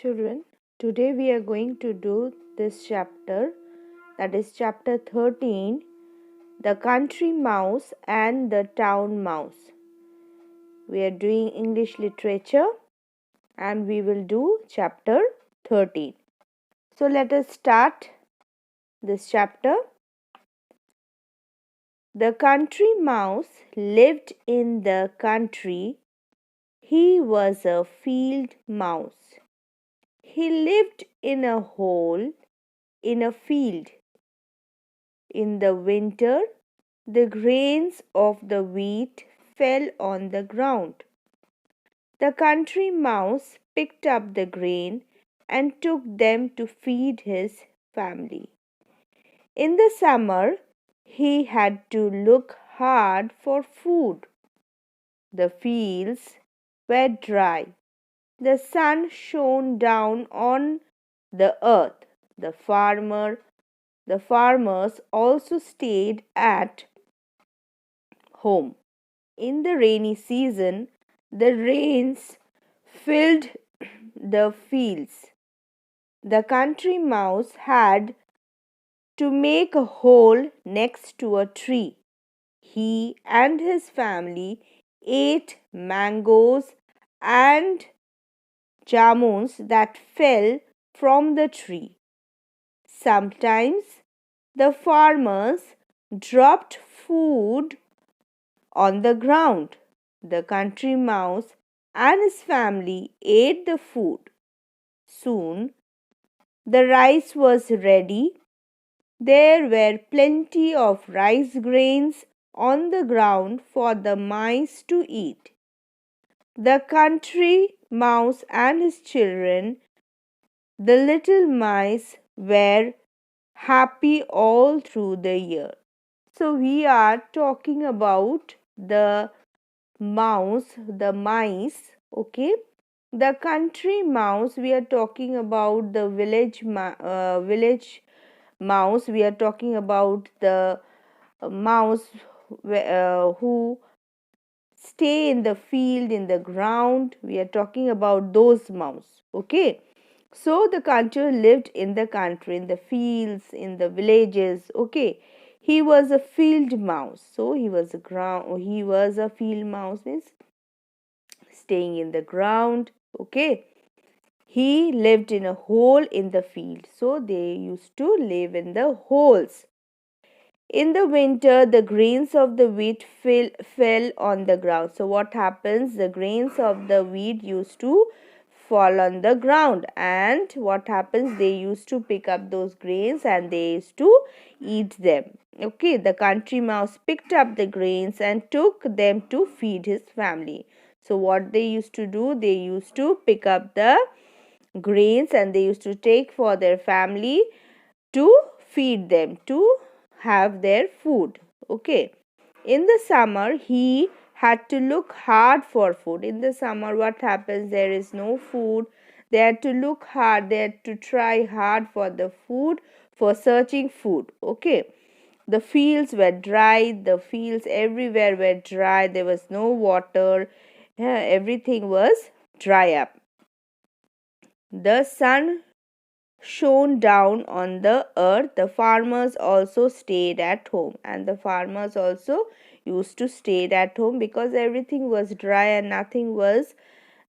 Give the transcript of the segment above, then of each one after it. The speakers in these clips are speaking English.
Children, today we are going to do this chapter, that is chapter 13, the country mouse and the town mouse. We are doing English literature and we will do chapter 13. So let us start this chapter. The country mouse lived in the country. He was a field mouse. He lived in a hole in a field. In the winter, the grains of the wheat fell on the ground. The country mouse picked up the grain and took them to feed his family. In the summer, he had to look hard for food. The fields were dry. The sun shone down on the earth. The farmers also stayed at home. In the rainy season, the rains filled the fields. The country mouse had to make a hole next to a tree. He and his family ate mangoes and jamuns that fell from the tree. Sometimes the farmers dropped food on the ground. The country mouse and his family ate the food. Soon the rice was ready. There were plenty of rice grains on the ground for the mice to eat. The country mouse and his children, the little mice, were happy all through the year. So we are talking about the mice, okay. The country mouse, we are talking about the village mouse. We are talking about the mouse who stay in the field, in the ground. We are talking about those mouse, okay. So the country lived in the country, in the fields, in the villages, okay. He was a field mouse. So he was a field mouse, means staying in the ground, okay. He lived in a hole in the field. So they used to live in the holes. In the winter, the grains of the wheat fell on the ground. So what happens? The grains of the wheat used to fall on the ground, and what happens? They used to pick up those grains and they used to eat them. Okay, the country mouse picked up the grains and took them to feed his family. So what they used to do? They used to pick up the grains and they used to take for their family to feed them, to have their food, okay. In the summer, he had to look hard for food. In the summer, what happens? There is no food. They had to look hard, they had to try hard for the food, for searching food, okay. The fields were dry. The fields everywhere were dry. There was no water. Everything was dry up. The sun shone down on the earth. The farmers also stayed at home, and the farmers also used to stay at home because everything was dry and nothing was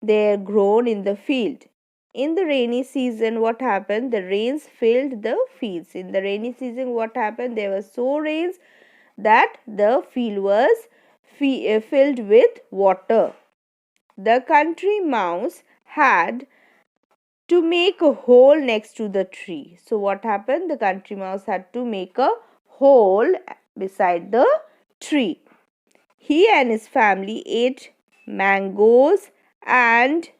there grown in the field. In the rainy season, what happened? The rains filled the fields. In the rainy season, what happened? There were so rains that the field was filled with water. The country mouse had to make a hole next to the tree. So what happened? The country mouse had to make a hole beside the tree. He and his family ate mangoes and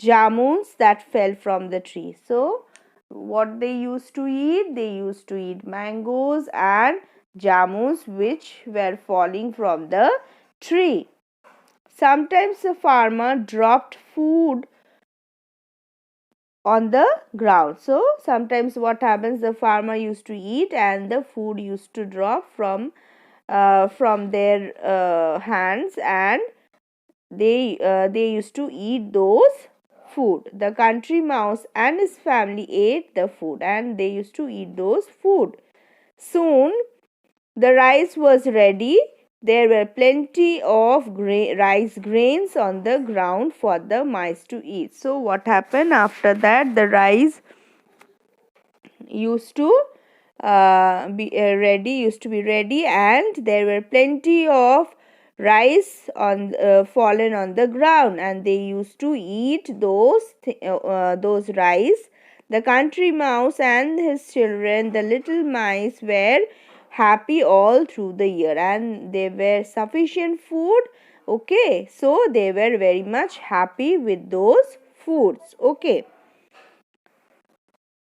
jamuns that fell from the tree. So what they used to eat? They used to eat mangoes and jamuns which were falling from the tree. Sometimes the farmer dropped food on the ground. So sometimes what happens? The farmer used to eat and the food used to drop from their hands, and they used to eat those food. The country mouse and his family ate the food, and they used to eat those food. Soon the rice was ready. There were plenty of rice grains on the ground for the mice to eat. So, what happened after that? The rice used to be ready, and there were plenty of rice on fallen on the ground, and they used to eat those rice. The country mouse and his children, the little mice, were happy all through the year, and there were sufficient food. Okay, so they were very much happy with those foods. Okay.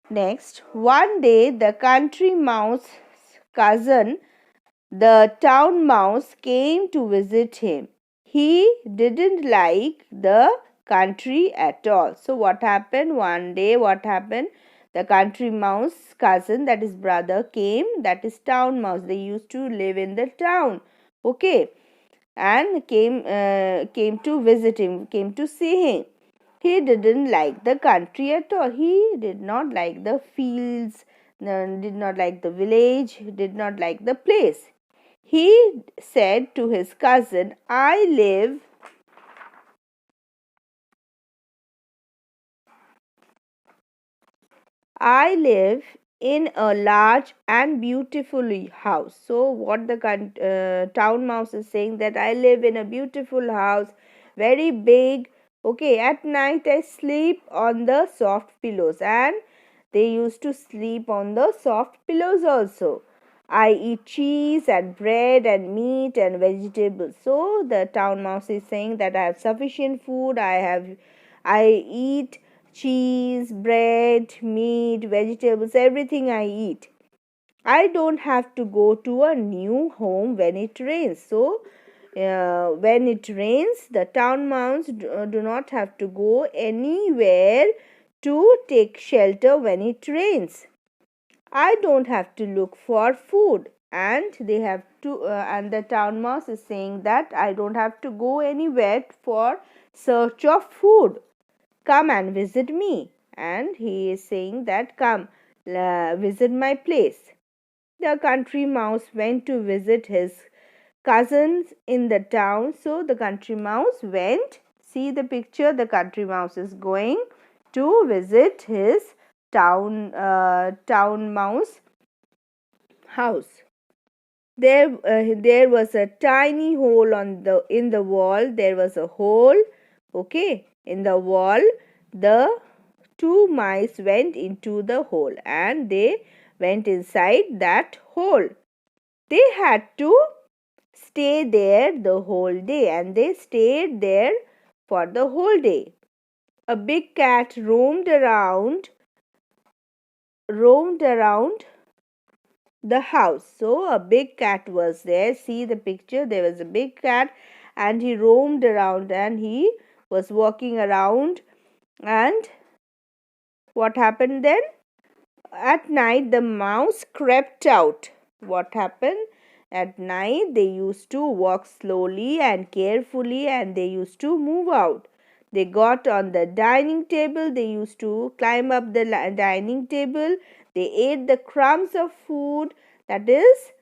Next, one day the country mouse's cousin, the town mouse, came to visit him. He didn't like the country at all. So, what happened? One day, what happened? The country mouse cousin, that is brother, came, that is town mouse. They used to live in the town. Okay, and came to visit him, came to see him. He didn't like the country at all. He did not like the fields, did not like the village, did not like the place. He said to his cousin, I live in a large and beautiful house. So, what the town mouse is saying, that I live in a beautiful house, very big. Okay, at night I sleep on the soft pillows, and they used to sleep on the soft pillows also. I eat cheese and bread and meat and vegetables. So, the town mouse is saying that I have sufficient food. I eat cheese, bread, meat, vegetables, everything I eat. I don't have to go to a new home when it rains. So, when it rains, the town mouse do not have to go anywhere to take shelter when it rains. I don't have to look for food, and they have to. And the town mouse is saying that I don't have to go anywhere for search of food. Come and visit me. And he is saying that come visit my place. The country mouse went to visit his cousins in the town. So the country mouse went. See the picture. The country mouse is going to visit his town mouse house. There was a tiny hole in the wall. There was a hole, okay, in the wall. The two mice went into the hole, and they went inside that hole. They had to stay there the whole day, and they stayed there for the whole day. A big cat roamed around the house. So a big cat was there. See the picture. There was a big cat, and he roamed around, and he was walking around. And what happened then? At night the mouse crept out. What happened? At night they used to walk slowly and carefully, and they used to move out. They got on the dining table. They used to climb up the dining table. They ate the crumbs of food, that is,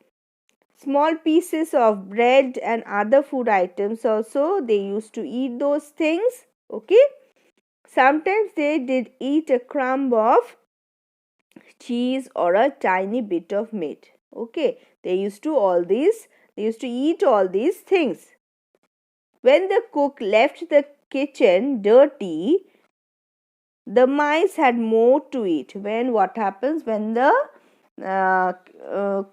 small pieces of bread and other food items also. They used to eat those things. Okay. Sometimes they did eat a crumb of cheese or a tiny bit of meat. Okay. They used to eat all these things. When the cook left the kitchen dirty, the mice had more to eat. What happens when the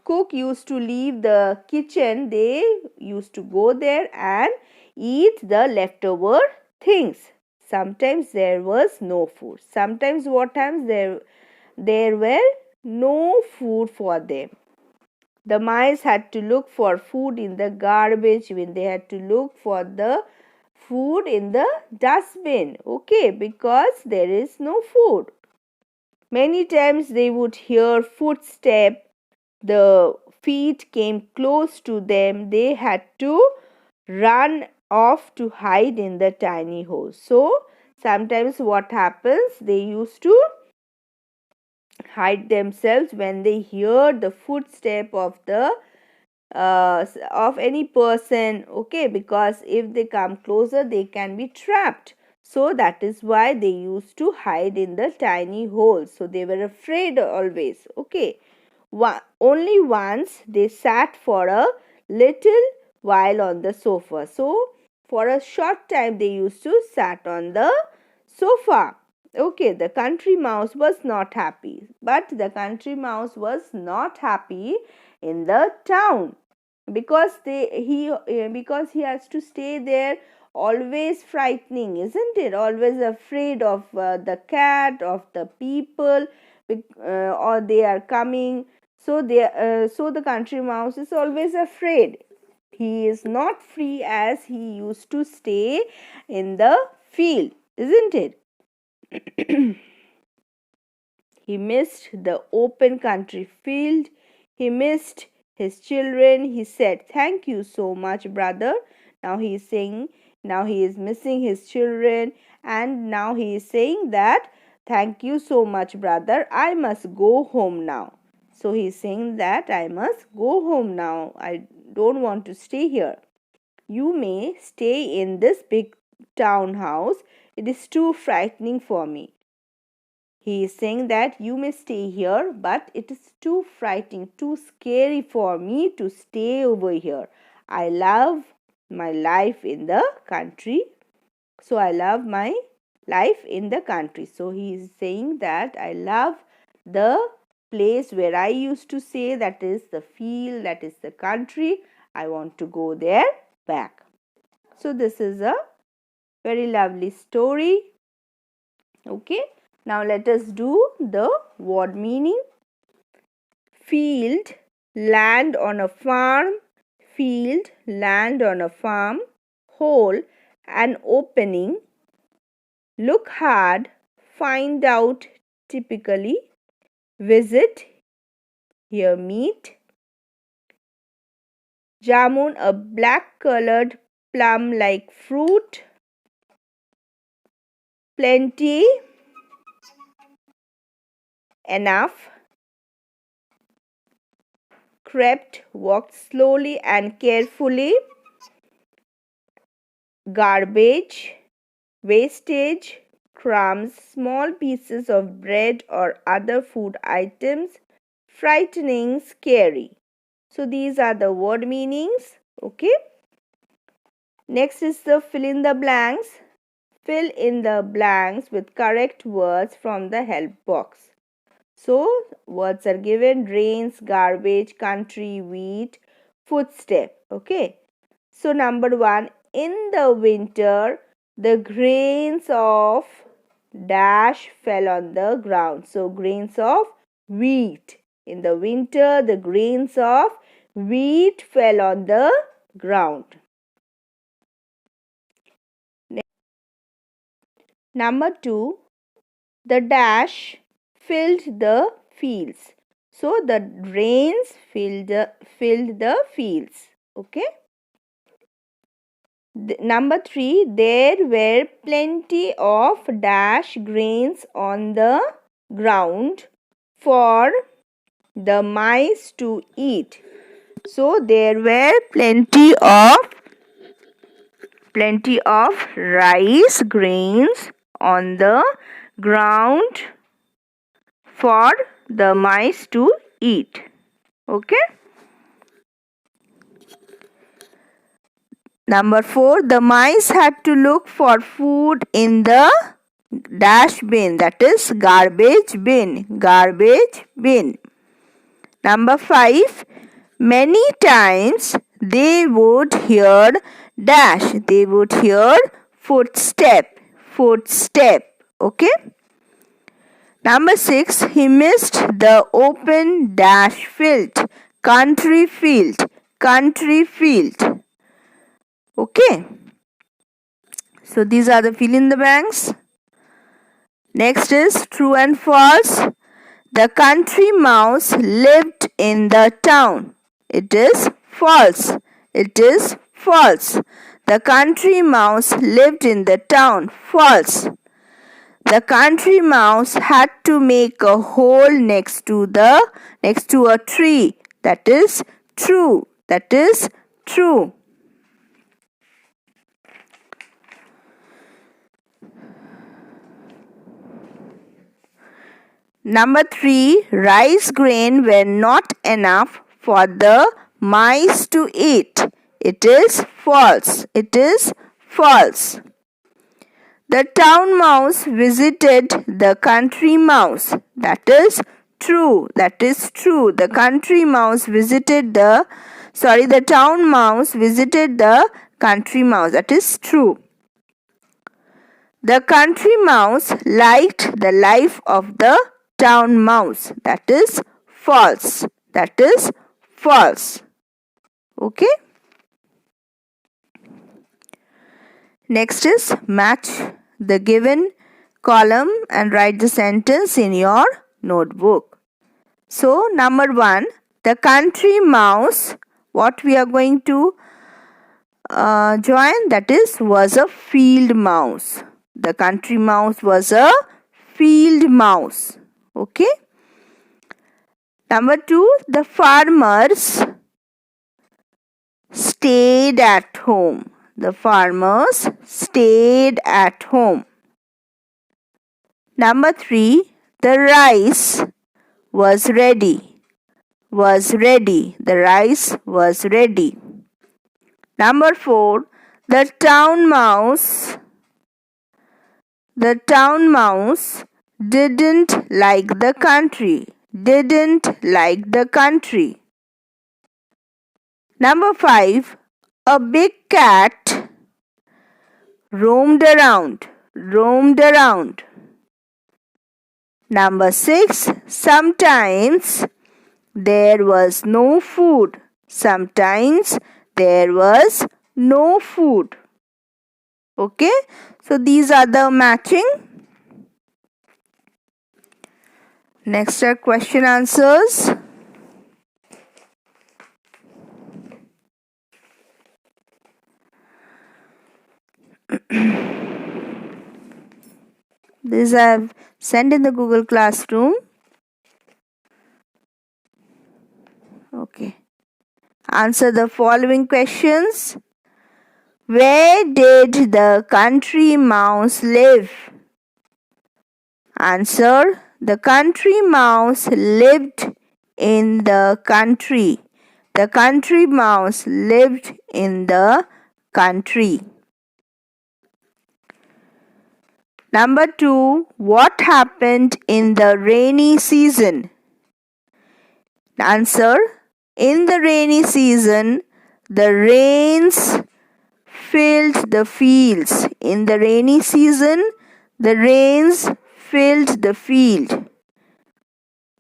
cook used to leave the kitchen, they used to go there and eat the leftover things. Sometimes there was no food. Sometimes what times there were no food for them. The mice had to look for food in the garbage bin. They had to look for the food in the dustbin. Okay, because there is no food. Many times they would hear footsteps. The feet came close to them. They had to run off to hide in the tiny hole. So Sometimes what happens, they used to hide themselves when they hear the footstep of the of any person, okay, because if they come closer they can be trapped. So that is why they used to hide in the tiny holes, so they were afraid always, okay. Only once they sat for a little while on the sofa. So for a short time they used to sat on the sofa. Okay, the country mouse was not happy, but the country mouse was not happy in the town because because he has to stay there, always frightening, isn't it? Always afraid of the cat, of the people, or they are coming. So the country mouse is always afraid. He is not free as he used to stay in the field, isn't it? He missed the open country field. He missed his children. He said, "Thank you so much, brother." Now he is saying, now he is missing his children, and now he is saying that, "Thank you so much, brother. I must go home now." So he is saying that I must go home now. I don't want to stay here. You may stay in this big townhouse. It is too frightening for me. He is saying that you may stay here, but it is too frightening, too scary for me to stay over here. I love my life in the country. So I love my life in the country. So he is saying that I love the place where I used to say, that is the field, that is the country. I want to go there back. So this is a very lovely story. Okay. Now let us do the word meaning. Field, land on a farm. Field, land on a farm. Hole, an opening. Look hard, find out typically. Visit, here meet. Jamun, a black colored plum like fruit. Plenty, enough. Crept, walked slowly and carefully. Garbage, wastage, crumbs, small pieces of bread or other food items. Frightening, scary. So these are the word meanings. Okay. Next is the fill in the blanks. Fill in the blanks with correct words from the help box. So words are given: drains, garbage, country, wheat, footstep. Okay. So number 1, in the winter, the grains of dash fell on the ground. So grains of wheat. In the winter, the grains of wheat fell on the ground. Number 2, the dash filled the fields. So the rains filled the fields. Okay. Number 3, there were plenty of dash grains on the ground for the mice to eat. So there were plenty of rice grains on the ground for the mice to eat. Okay. Number 4, the mice had to look for food in the dash bin, that is garbage bin. Garbage bin. Number 5, many times they would hear dash. They would hear footstep. Footstep. Okay. Number 6, he missed the open dash field. Country field. Country field. Okay. So these are the fill in the blanks. Next is true and false. The country mouse lived in the town. It is false. It is false. The country mouse lived in the town. False. the country mouse had to make a hole next to a tree. That is true. That is true. Number 3, rice grain were not enough for the mice to eat. It is false. It is false. The town mouse visited the country mouse. That is true. That is true. The town mouse visited the country mouse. That is true. The country mouse liked the life of the town mouse. That is false. That is false. Okay. Next is match the given column and write the sentence in your notebook. So number 1, the country mouse, what we are going to join, that is was a field mouse. The country mouse was a field mouse. Okay. Number 2, the farmers stayed at home. The farmers stayed at home. Number 3, the rice was ready. Was ready. The rice was ready. Number 4, the town mouse didn't like the country. Didn't like the country. Number 5, a big cat roamed around. Roamed around. Number 6, sometimes there was no food. Sometimes there was no food. Okay, so these are the matching. Next are question answers. This I have sent in the Google Classroom. Okay. Answer the following questions. Where did the country mouse live? Answer. The country mouse lived in the country. The country mouse lived in the country. Number 2, what happened in the rainy season? Answer. In the rainy season, the rains filled the fields. In the rainy season, the rains filled the field.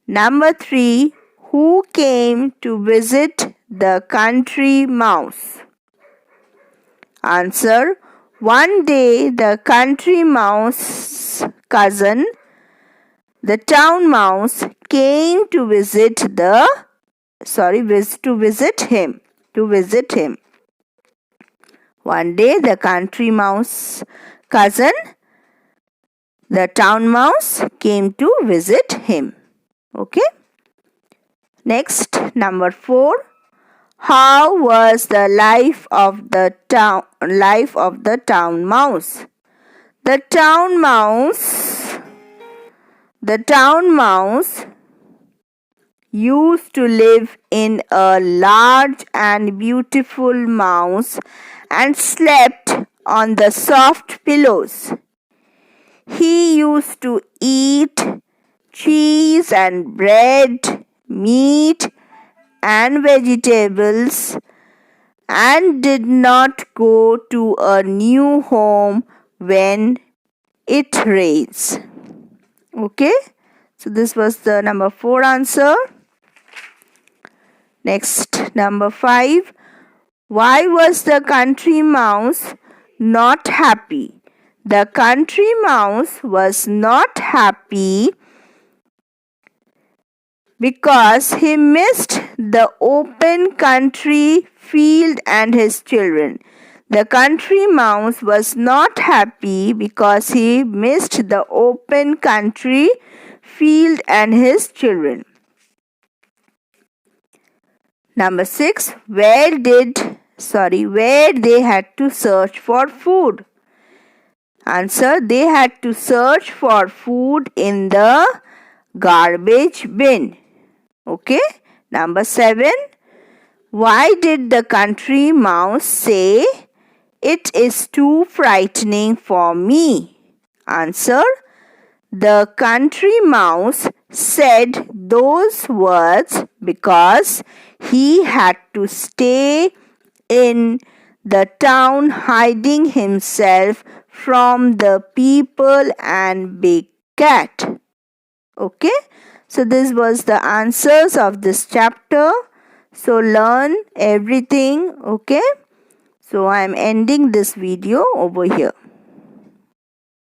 Number 3, who came to visit the country mouse? Answer. One day the country mouse cousin, the town mouse, came to visit him. One day the country mouse cousin, the town mouse, came to visit him. Okay. Next, number 4. How was the life of the town mouse? The town mouse used to live in a large and beautiful house and slept on the soft pillows. He used to eat cheese and bread, meat and vegetables, and did not go to a new home when it rains. Okay, so this was the number 4 answer. Next, number 5. Why was the country mouse not happy? The country mouse was not happy because he missed the open country field and his children. The country mouse was not happy because he missed the open country field and his children. Number 6. Where they had to search for food? Answer. They had to search for food in the garbage bin. Okay. Number 7. Why did the country mouse say, "It is too frightening for me"? Answer. The country mouse said those words because he had to stay in the town hiding himself from the people and big cat. Okay, so this was the answers of this chapter. So learn everything. Okay, so I am ending this video over here.